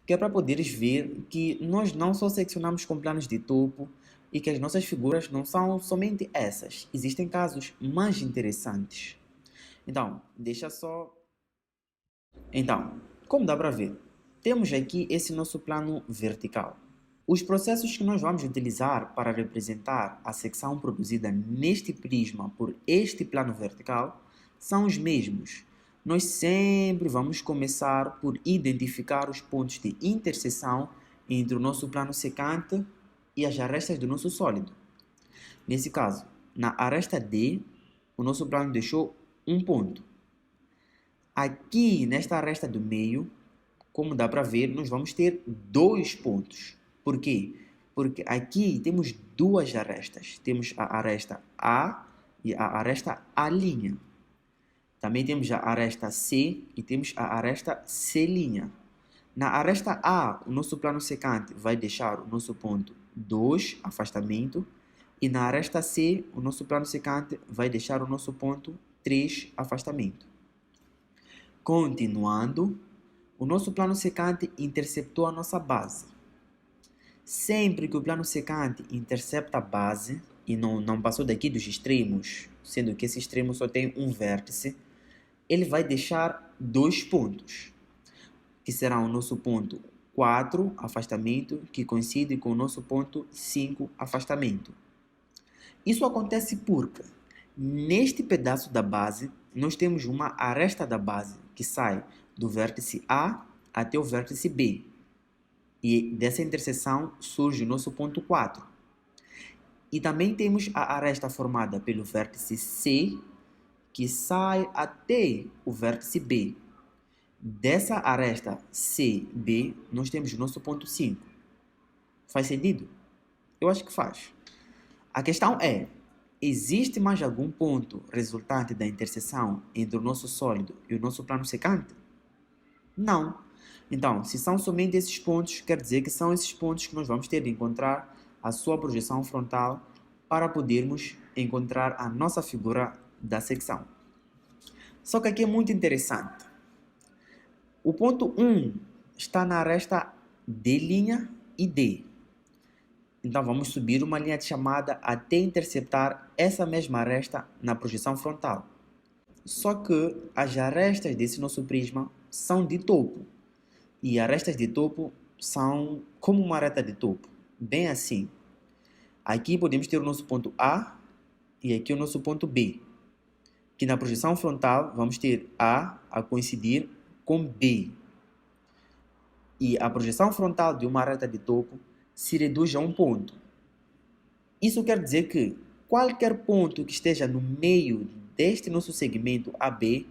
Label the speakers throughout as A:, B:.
A: que é para poderes ver que nós não só seccionamos com planos de topo e que as nossas figuras não são somente essas. Existem casos mais interessantes. Então, deixa só... Então, como dá para ver, temos aqui esse nosso plano vertical. Os processos que nós vamos utilizar para representar a secção produzida neste prisma por este plano vertical são os mesmos. Nós sempre vamos começar por identificar os pontos de interseção entre o nosso plano secante e as arestas do nosso sólido. Nesse caso, na aresta D, o nosso plano deixou um ponto. Aqui, nesta aresta do meio, como dá para ver, nós vamos ter dois pontos. Por quê? Porque aqui temos duas arestas. Temos a aresta A e a aresta A'. Também temos a aresta C e temos a aresta C'. Na aresta A, o nosso plano secante vai deixar o nosso ponto 2, afastamento. E na aresta C, o nosso plano secante vai deixar o nosso ponto 3, afastamento. Continuando, o nosso plano secante interceptou a nossa base. Sempre que o plano secante intercepta a base e não passou daqui dos extremos, sendo que esse extremo só tem um vértice, ele vai deixar dois pontos, que serão o nosso ponto 4, afastamento, que coincide com o nosso ponto 5, afastamento. Isso acontece porque, neste pedaço da base, nós temos uma aresta da base que sai do vértice A até o vértice B. E dessa interseção surge o nosso ponto 4. E também temos a aresta formada pelo vértice C, que sai até o vértice B. Dessa aresta CB, nós temos o nosso ponto 5. Faz sentido? Eu acho que faz. A questão é, existe mais algum ponto resultante da interseção entre o nosso sólido e o nosso plano secante? Não. Então, se são somente esses pontos, quer dizer que são esses pontos que nós vamos ter de encontrar a sua projeção frontal para podermos encontrar a nossa figura da secção. Só que aqui é muito interessante. O ponto 1 está na aresta D' e D. Então, vamos subir uma linha de chamada até interceptar essa mesma aresta na projeção frontal. Só que as arestas desse nosso prisma são de topo. E arestas de topo são como uma aresta de topo, bem assim. Aqui podemos ter o nosso ponto A e aqui o nosso ponto B. Que na projeção frontal vamos ter A coincidir com B. E a projeção frontal de uma aresta de topo se reduz a um ponto. Isso quer dizer que qualquer ponto que esteja no meio deste nosso segmento AB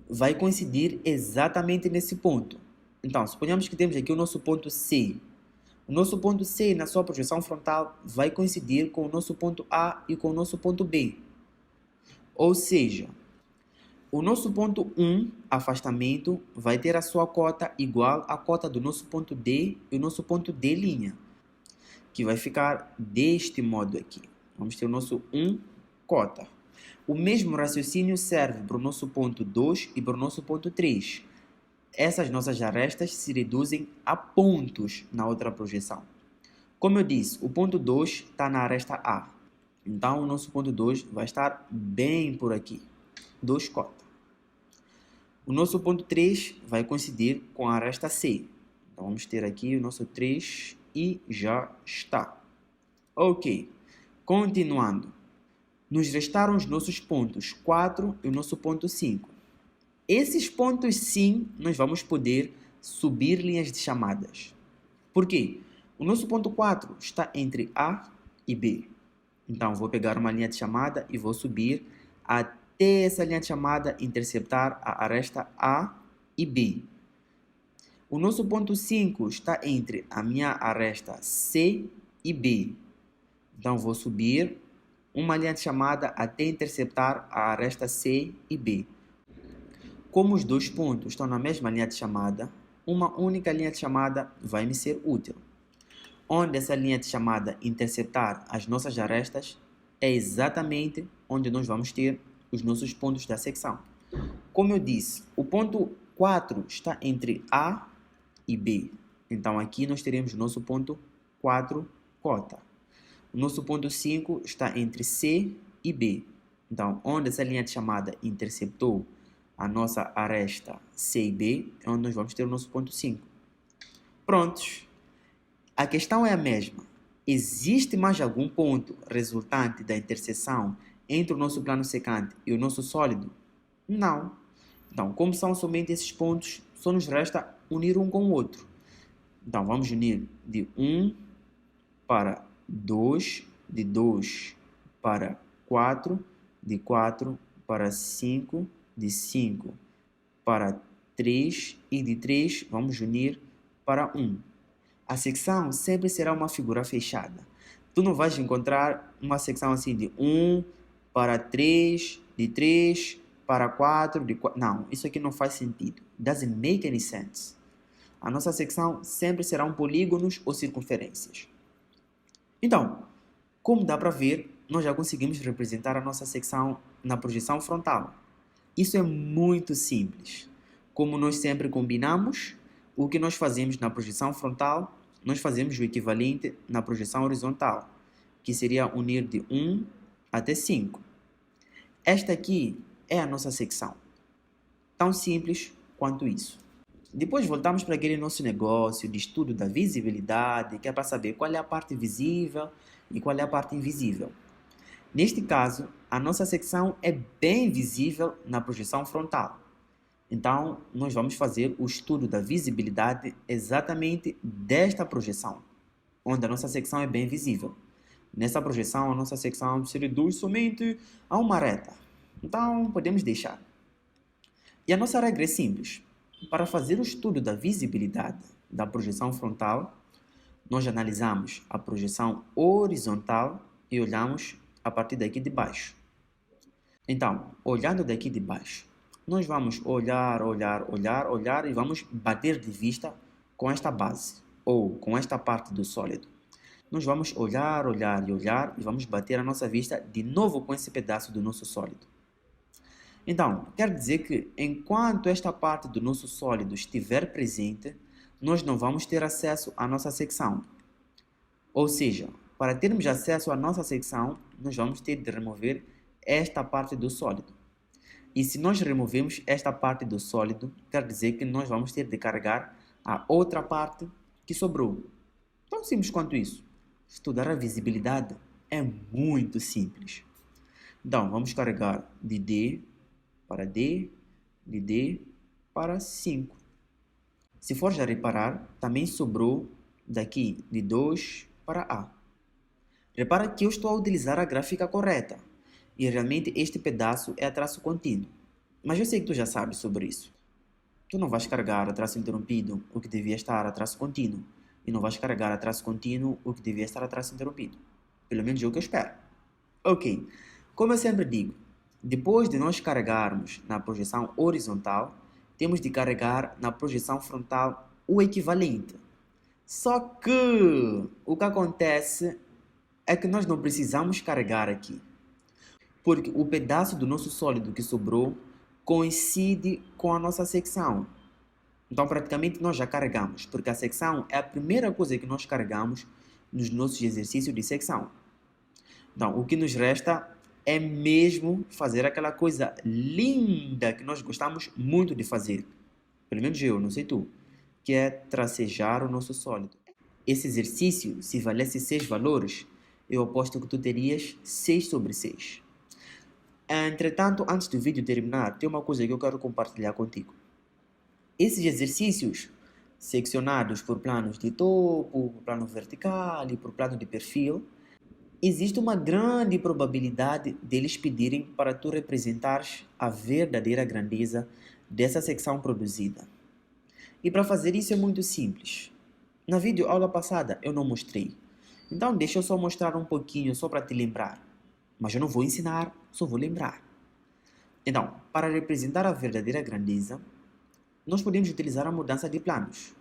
A: vai coincidir exatamente nesse ponto. Então, suponhamos que temos aqui o nosso ponto C. O nosso ponto C, na sua projeção frontal, vai coincidir com o nosso ponto A e com o nosso ponto B. Ou seja, o nosso ponto 1, afastamento, vai ter a sua cota igual à cota do nosso ponto D e o nosso ponto D', que vai ficar deste modo aqui. Vamos ter o nosso 1, cota. O mesmo raciocínio serve para o nosso ponto 2 e para o nosso ponto 3. Essas nossas arestas se reduzem a pontos na outra projeção. Como eu disse, o ponto 2 está na aresta A. Então, o nosso ponto 2 vai estar bem por aqui. 2 cota. O nosso ponto 3 vai coincidir com a aresta C. Então, vamos ter aqui o nosso 3 e já está. Ok. Continuando. Nos restaram os nossos pontos 4 e o nosso ponto 5. Esses pontos, sim, nós vamos poder subir linhas de chamadas. Por quê? O nosso ponto 4 está entre A e B. Então, vou pegar uma linha de chamada e vou subir até essa linha de chamada interceptar a aresta A e B. O nosso ponto 5 está entre a minha aresta C e B. Então, vou subir uma linha de chamada até interceptar a aresta C e B. Como os dois pontos estão na mesma linha de chamada, uma única linha de chamada vai me ser útil. Onde essa linha de chamada interceptar as nossas arestas é exatamente onde nós vamos ter os nossos pontos da secção. Como eu disse, o ponto 4 está entre A e B. Então, aqui nós teremos o nosso ponto 4, cota. O nosso ponto 5 está entre C e B. Então, onde essa linha de chamada interceptou a nossa aresta C e B, é onde nós vamos ter o nosso ponto 5. Prontos. A questão é a mesma. Existe mais algum ponto resultante da interseção entre o nosso plano secante e o nosso sólido? Não. Então, como são somente esses pontos, só nos resta unir um com o outro. Então, vamos unir de 1 para 2, de 2 para 4, de 4 para 5, de 5 para 3 e de 3 vamos unir para 1. A secção sempre será uma figura fechada. Tu não vais encontrar uma secção assim de 1 para 3, de 3 para 4, de 4. Não, isso aqui não faz sentido. Doesn't make any sense. A nossa secção sempre serão polígonos ou circunferências. Então, como dá para ver, nós já conseguimos representar a nossa secção na projeção frontal. Isso é muito simples. Como nós sempre combinamos, o que nós fazemos na projeção frontal, nós fazemos o equivalente na projeção horizontal, que seria unir de 1 até 5. Esta aqui é a nossa secção. Tão simples quanto isso. Depois voltamos para aquele nosso negócio de estudo da visibilidade, que é para saber qual é a parte visível e qual é a parte invisível. Neste caso, a nossa secção é bem visível na projeção frontal. Então, nós vamos fazer o estudo da visibilidade exatamente desta projeção, onde a nossa secção é bem visível. Nessa projeção, a nossa secção se reduz somente a uma reta. Então, podemos deixar. E a nossa regra é simples. Para fazer o estudo da visibilidade da projeção frontal, nós analisamos a projeção horizontal e olhamos a partir daqui de baixo. Então, olhando daqui de baixo, nós vamos olhar e vamos bater de vista com esta base, ou com esta parte do sólido. Nós vamos olhar e vamos bater a nossa vista de novo com esse pedaço do nosso sólido. Então, quer dizer que enquanto esta parte do nosso sólido estiver presente, nós não vamos ter acesso à nossa secção. Ou seja, para termos acesso à nossa secção, nós vamos ter de remover esta parte do sólido. E se nós removemos esta parte do sólido, quer dizer que nós vamos ter de carregar a outra parte que sobrou. Tão simples quanto isso. Estudar a visibilidade é muito simples. Então, vamos carregar de D para D, de D para 5. Se for já reparar, também sobrou daqui de 2 para A. Repara que eu estou a utilizar a gráfica correta. E realmente este pedaço é a traço contínuo. Mas eu sei que tu já sabes sobre isso. Tu não vais carregar a traço interrompido o que devia estar a traço contínuo. E não vais carregar a traço contínuo o que devia estar a traço interrompido. Pelo menos é o que eu espero. Ok. Como eu sempre digo, depois de nós carregarmos na projeção horizontal, temos de carregar na projeção frontal o equivalente. Só que o que acontece é que nós não precisamos carregar aqui, porque o pedaço do nosso sólido que sobrou coincide com a nossa secção. Então, praticamente, nós já carregamos, porque a secção é a primeira coisa que nós carregamos nos nossos exercícios de secção. Então, o que nos resta é mesmo fazer aquela coisa linda que nós gostamos muito de fazer. Pelo menos eu, não sei tu. Que é tracejar o nosso sólido. Esse exercício, se valesse 6 valores, eu aposto que tu terias 6 sobre 6. Entretanto, antes do vídeo terminar, tem uma coisa que eu quero compartilhar contigo. Esses exercícios, seccionados por planos de topo, por plano vertical e por plano de perfil, existe uma grande probabilidade deles pedirem para tu representares a verdadeira grandeza dessa secção produzida. E para fazer isso é muito simples. Na videoaula passada eu não mostrei. Então deixa eu só mostrar um pouquinho só para te lembrar. Mas eu não vou ensinar, só vou lembrar. Então, para representar a verdadeira grandeza, nós podemos utilizar a mudança de planos.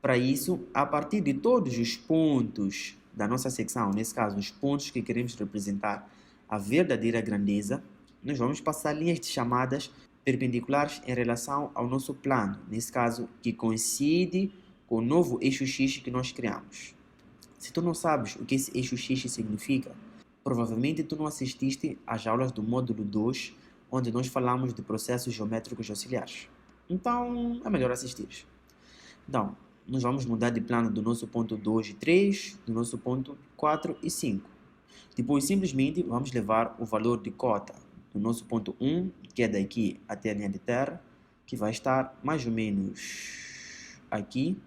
A: Para isso, a partir de todos os pontos da nossa secção, nesse caso, os pontos que queremos representar a verdadeira grandeza, nós vamos passar linhas de chamadas perpendiculares em relação ao nosso plano, nesse caso, que coincide com o novo eixo X que nós criamos. Se tu não sabes o que esse eixo X significa, provavelmente tu não assististe às aulas do módulo 2, onde nós falamos de processos geométricos auxiliares. Então, é melhor assistir. Então, nós vamos mudar de plano do nosso ponto 2 e 3, do nosso ponto 4 e 5. Depois, simplesmente, vamos levar o valor de cota do nosso ponto 1, que é daqui até a linha de terra, que vai estar mais ou menos aqui.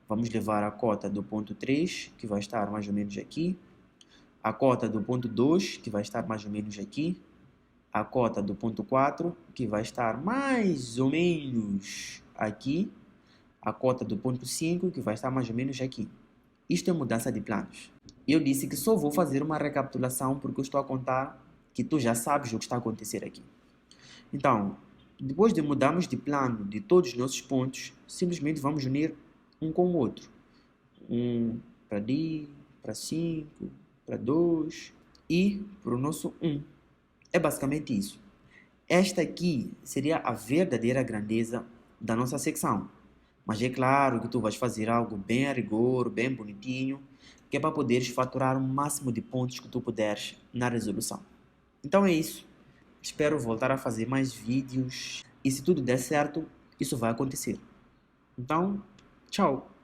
A: Vamos levar a cota do ponto 3, que vai estar mais ou menos aqui. A cota do ponto 2, que vai estar mais ou menos aqui. A cota do ponto 4, que vai estar mais ou menos aqui. A cota do ponto 5, que vai estar mais ou menos aqui. Isto é mudança de planos. Eu disse que só vou fazer uma recapitulação porque eu estou a contar que tu já sabes o que está a acontecer aqui. Então, depois de mudarmos de plano de todos os nossos pontos, simplesmente vamos unir um com o outro. Um para D, para 5, para 2 e para o nosso 1. É basicamente isso. Esta aqui seria a verdadeira grandeza da nossa secção. Mas é claro que tu vais fazer algo bem a rigor, bem bonitinho, que é para poderes faturar o máximo de pontos que tu puderes na resolução. Então é isso. Espero voltar a fazer mais vídeos. E se tudo der certo, isso vai acontecer. Então, tchau!